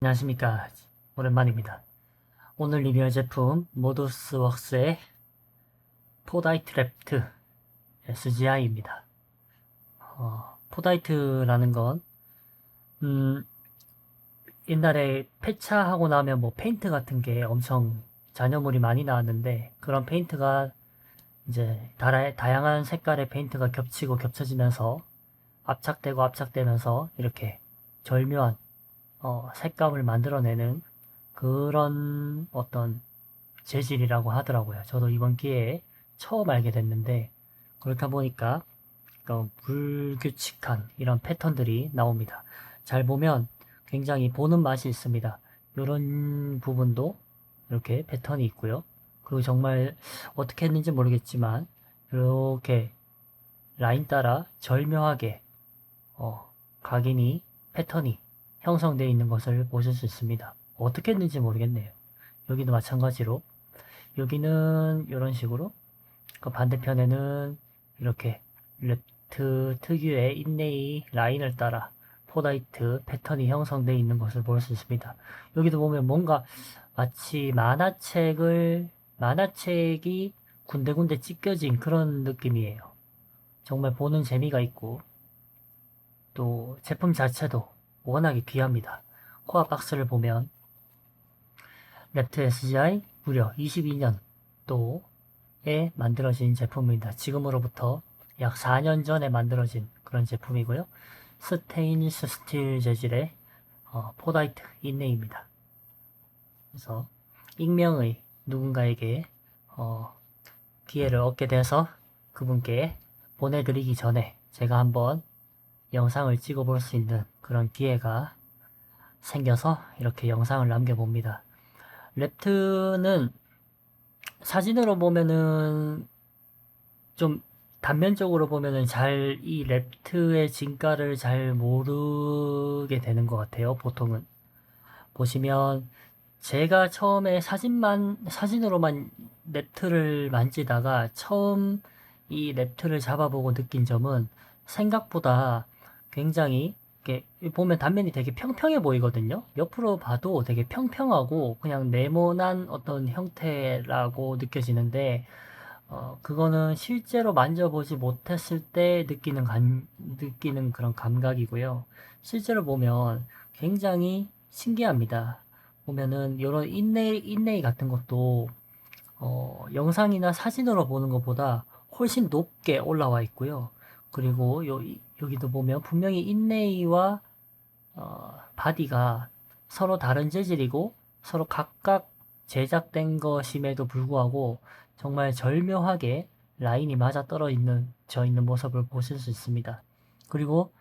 안녕하십니까. 오랜만입니다. 오늘 리뷰할 제품 모도스웍스의 포다이트 랩트 SGI입니다. 포다이트라는 건 옛날에 폐차하고 나면 뭐 페인트 같은 게 엄청 잔여물이 많이 나왔는데, 그런 페인트가 이제 다양한 색깔의 페인트가 겹치고 겹쳐지면서 압착되면서 이렇게 절묘한 색감을 만들어내는 그런 어떤 재질이라고 하더라고요. 저도 이번 기회에 처음 알게 됐는데, 그렇다 보니까 불규칙한 이런 패턴들이 나옵니다. 잘 보면 굉장히 보는 맛이 있습니다. 이런 부분도 이렇게 패턴이 있고요. 그리고 정말 어떻게 했는지 모르겠지만 이렇게 라인 따라 절묘하게 각인이 패턴이 형성되어 있는 것을 보실 수 있습니다. 어떻게 했는지 모르겠네요. 여기도 마찬가지로 여기는 이런 식으로, 그 반대편에는 이렇게 랩트 특유의 인레이 라인을 따라 포다이트 패턴이 형성되어 있는 것을 볼 수 있습니다. 여기도 보면 뭔가 마치 만화책이 군데군데 찢겨진 그런 느낌이에요. 정말 보는 재미가 있고, 또 제품 자체도 워낙에 귀합니다. 코어 박스를 보면 랩트 SGI 무려 22년도에 만들어진 제품입니다. 지금으로부터 약 4년 전에 만들어진 그런 제품이고요. 스테인리스 스틸 재질의 포다이트 인레이입니다. 그래서 익명의 누군가에게 기회를 얻게 돼서 그분께 보내드리기 전에 제가 한번 영상을 찍어볼 수 있는 그런 기회가 생겨서 이렇게 영상을 남겨봅니다. 랩트는 사진으로 보면은 좀 단면적으로 보면은 잘 이 랩트의 진가를 잘 모르게 되는 것 같아요. 보통은 보시면 제가 처음에 사진으로만 랩트를 만지다가 처음 이 랩트를 잡아보고 느낀 점은 생각보다 굉장히 이렇게 보면 단면이 되게 평평해 보이거든요. 옆으로 봐도 되게 평평하고 그냥 네모난 어떤 형태라고 느껴지는데, 그거는 실제로 만져보지 못했을 때 느끼는 그런 감각이고요. 실제로 보면 굉장히 신기합니다. 보면은 이런 인레이 같은 것도 영상이나 사진으로 보는 것보다 훨씬 높게 올라와 있고요. 그리고 여기도 보면 분명히 인레이와 바디가 서로 다른 재질이고 서로 각각 제작된 것임에도 불구하고 정말 절묘하게 라인이 져 있는 모습을 보실 수 있습니다. 그리고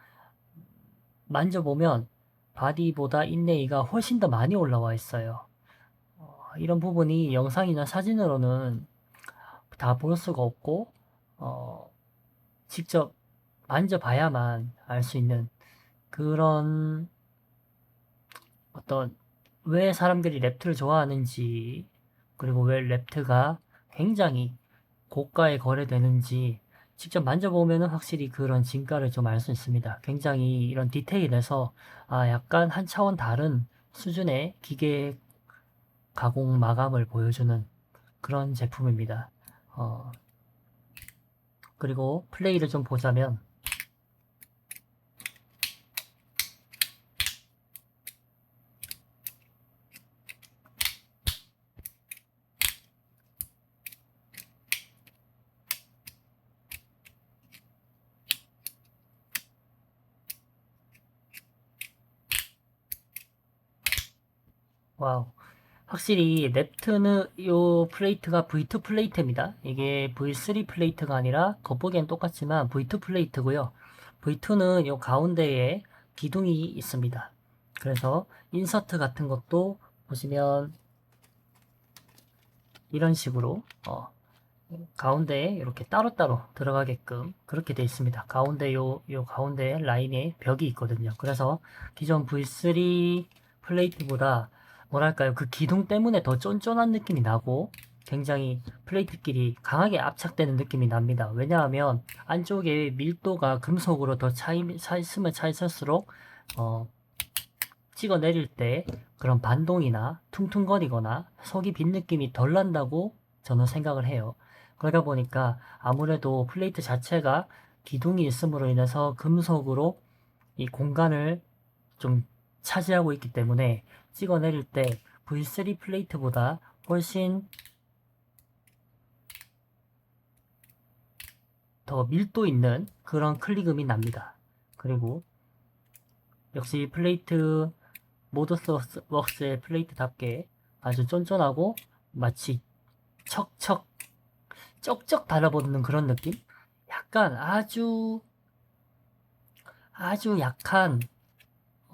만져보면 바디보다 인레이가 훨씬 더 많이 올라와 있어요. 이런 부분이 영상이나 사진으로는 다 볼 수가 없고, 직접 만져봐야만 알 수 있는 그런 어떤, 왜 사람들이 랩트를 좋아하는지, 그리고 왜 랩트가 굉장히 고가에 거래되는지 직접 만져보면 확실히 그런 진가를 좀 알 수 있습니다. 굉장히 이런 디테일에서 약간 한 차원 다른 수준의 기계 가공 마감을 보여주는 그런 제품입니다. 그리고 플레이를 좀 보자면, 와우, 확실히 랩트는 요 플레이트가 V2 플레이트입니다. 이게 V3 플레이트가 아니라 겉보기엔 똑같지만 V2 플레이트고요. V2는 요 가운데에 기둥이 있습니다. 그래서 인서트 같은 것도 보시면 이런 식으로 가운데에 이렇게 따로따로 들어가게끔 그렇게 되어 있습니다. 요 가운데 라인에 벽이 있거든요. 그래서 기존 V3 플레이트보다 뭐랄까요, 그 기둥 때문에 더 쫀쫀한 느낌이 나고 굉장히 플레이트끼리 강하게 압착되는 느낌이 납니다. 왜냐하면 안쪽에 밀도가 금속으로 더 차 있으면 차 있을수록 찍어 내릴 때 그런 반동이나 퉁퉁거리거나 속이 빈 느낌이 덜 난다고 저는 생각을 해요. 그러다 보니까 아무래도 플레이트 자체가 기둥이 있음으로 인해서 금속으로 이 공간을 좀 차지하고 있기 때문에 찍어 내릴 때 V3 플레이트보다 훨씬 더 밀도 있는 그런 클릭음이 납니다. 그리고 역시 플레이트 모더스웍스의 플레이트답게 아주 쫀쫀하고 마치 척척 쩍쩍 달라붙는 그런 느낌? 약간 아주 약한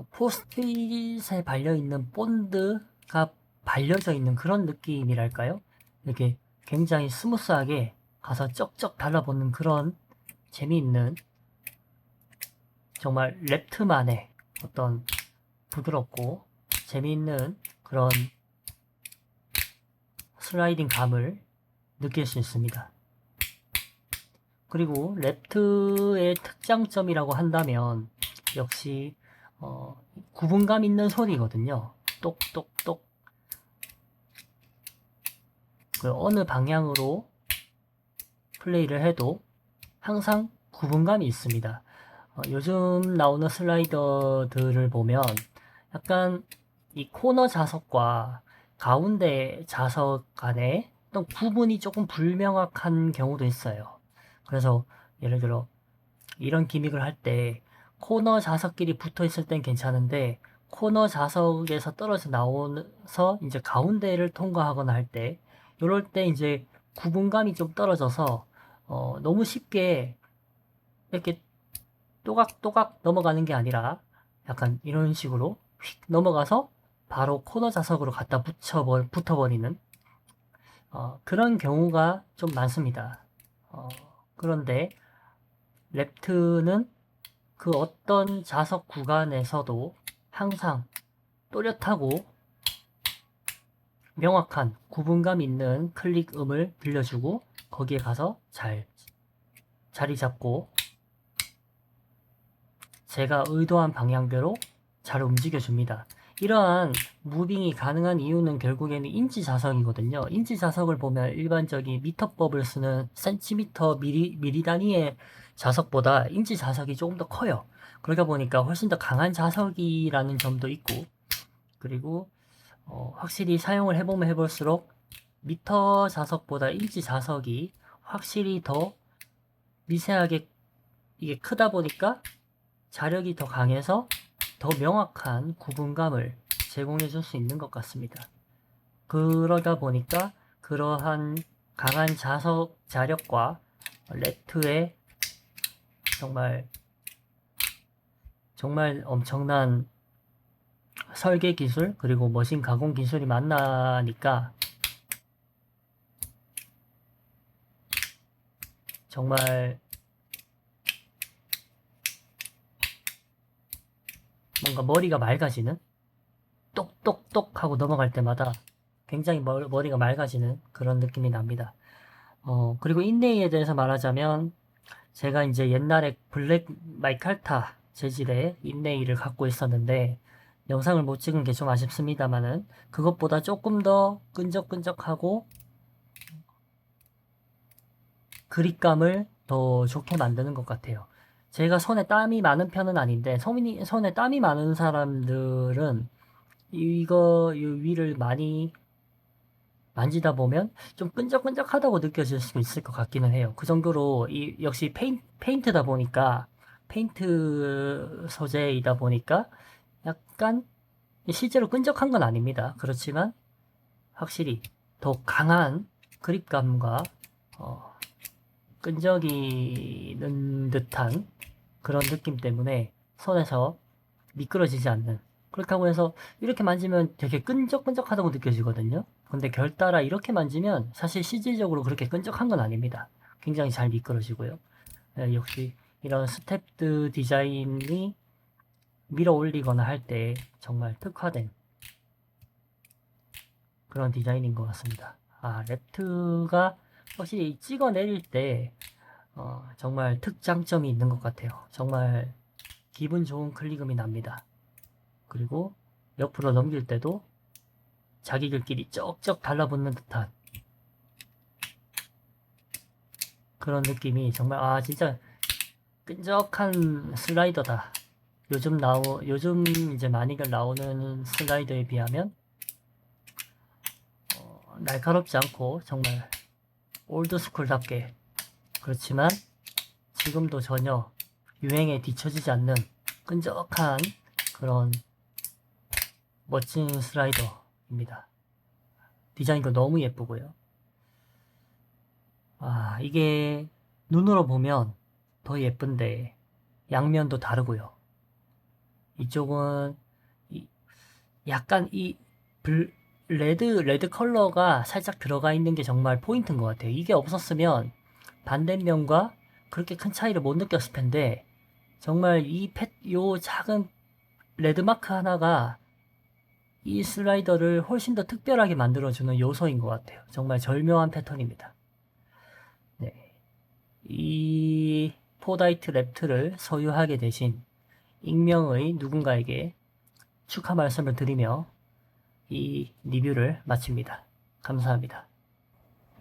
포스트잇에 발려있는 본드가 발려져 있는 그런 느낌이랄까요? 이렇게 굉장히 스무스하게 가서 쩍쩍 달라붙는 그런 재미있는 정말 랩트만의 어떤 부드럽고 재미있는 그런 슬라이딩 감을 느낄 수 있습니다. 그리고 랩트의 특장점이라고 한다면 역시 구분감 있는 소리거든요. 똑똑똑. 그 어느 방향으로 플레이를 해도 항상 구분감이 있습니다. 요즘 나오는 슬라이더들을 보면 약간 이 코너 자석과 가운데 자석 간에 어떤 구분이 조금 불명확한 경우도 있어요. 그래서 예를 들어 이런 기믹을 할 때 코너 자석끼리 붙어 있을 땐 괜찮은데 코너 자석에서 떨어져 나오면서 이제 가운데를 통과하거나 할 때 이럴 때 이제 구분감이 좀 떨어져서 너무 쉽게 이렇게 또각또각 넘어가는 게 아니라 약간 이런 식으로 휙 넘어가서 바로 코너 자석으로 갖다 붙어버리는 그런 경우가 좀 많습니다. 그런데 랩트는 그 어떤 자석 구간에서도 항상 또렷하고 명확한 구분감 있는 클릭음을 들려주고 거기에 가서 잘 자리 잡고 제가 의도한 방향대로 잘 움직여줍니다. 이러한 무빙이 가능한 이유는 결국에는 인치 자석이거든요. 인치 자석을 보면 일반적인 미터법을 쓰는 센티미터 미리 단위의 자석보다 인치 자석이 조금 더 커요. 그러다 보니까 훨씬 더 강한 자석이라는 점도 있고, 그리고 확실히 사용을 해보면 해볼수록 미터 자석보다 인치 자석이 확실히 더 미세하게 이게 크다 보니까 자력이 더 강해서 더 명확한 구분감을 제공해 줄 수 있는 것 같습니다. 그러다 보니까 그러한 강한 자석 자력과 랩트의 정말 엄청난 설계 기술 그리고 머신 가공 기술이 만나니까 정말 뭔가 머리가 맑아지는 똑똑똑 하고 넘어갈 때마다 굉장히 머리가 맑아지는 그런 느낌이 납니다. 그리고 인레이에 대해서 말하자면 제가 이제 옛날에 블랙 마이칼타 재질의 인레이를 갖고 있었는데 영상을 못 찍은 게 좀 아쉽습니다만은 그것보다 조금 더 끈적끈적하고 그립감을 더 좋게 만드는 것 같아요. 제가 손에 땀이 많은 편은 아닌데 손에 땀이 많은 사람들은 이거 이 위를 많이 만지다 보면 좀 끈적끈적하다고 느껴질 수 있을 것 같기는 해요. 그 정도로 역시 페인트다 보니까 페인트 소재이다 보니까 약간 실제로 끈적한 건 아닙니다. 그렇지만 확실히 더 강한 그립감과 끈적이는 듯한 그런 느낌 때문에 손에서 미끄러지지 않는, 그렇다고 해서 이렇게 만지면 되게 끈적끈적하다고 느껴지거든요. 근데 결따라 이렇게 만지면 사실 실질적으로 그렇게 끈적한 건 아닙니다. 굉장히 잘 미끄러지고요. 역시 이런 스텝드 디자인이 밀어 올리거나 할 때 정말 특화된 그런 디자인인 것 같습니다. 랩트가 확실히 찍어 내릴 때 정말 특장점이 있는 것 같아요. 정말 기분 좋은 클릭음이 납니다. 그리고 옆으로 넘길 때도 자기들끼리 쩍쩍 달라붙는 듯한 그런 느낌이 정말 진짜 끈적한 슬라이더다. 요즘 이제 많이들 나오는 슬라이더에 비하면 날카롭지 않고 정말 올드스쿨답게, 그렇지만 지금도 전혀 유행에 뒤처지지 않는 끈적한 그런 멋진 슬라이더입니다. 디자인도 너무 예쁘고요. 이게 눈으로 보면 더 예쁜데 양면도 다르고요. 이쪽은 약간 레드 컬러가 살짝 들어가 있는 게 정말 포인트인 것 같아요. 이게 없었으면 반대면과 그렇게 큰 차이를 못 느꼈을 텐데, 정말 요 작은 레드 마크 하나가 이 슬라이더를 훨씬 더 특별하게 만들어주는 요소인 것 같아요. 정말 절묘한 패턴입니다. 네. 이 포다이트 랩트를 소유하게 되신 익명의 누군가에게 축하 말씀을 드리며 이 리뷰를 마칩니다. 감사합니다.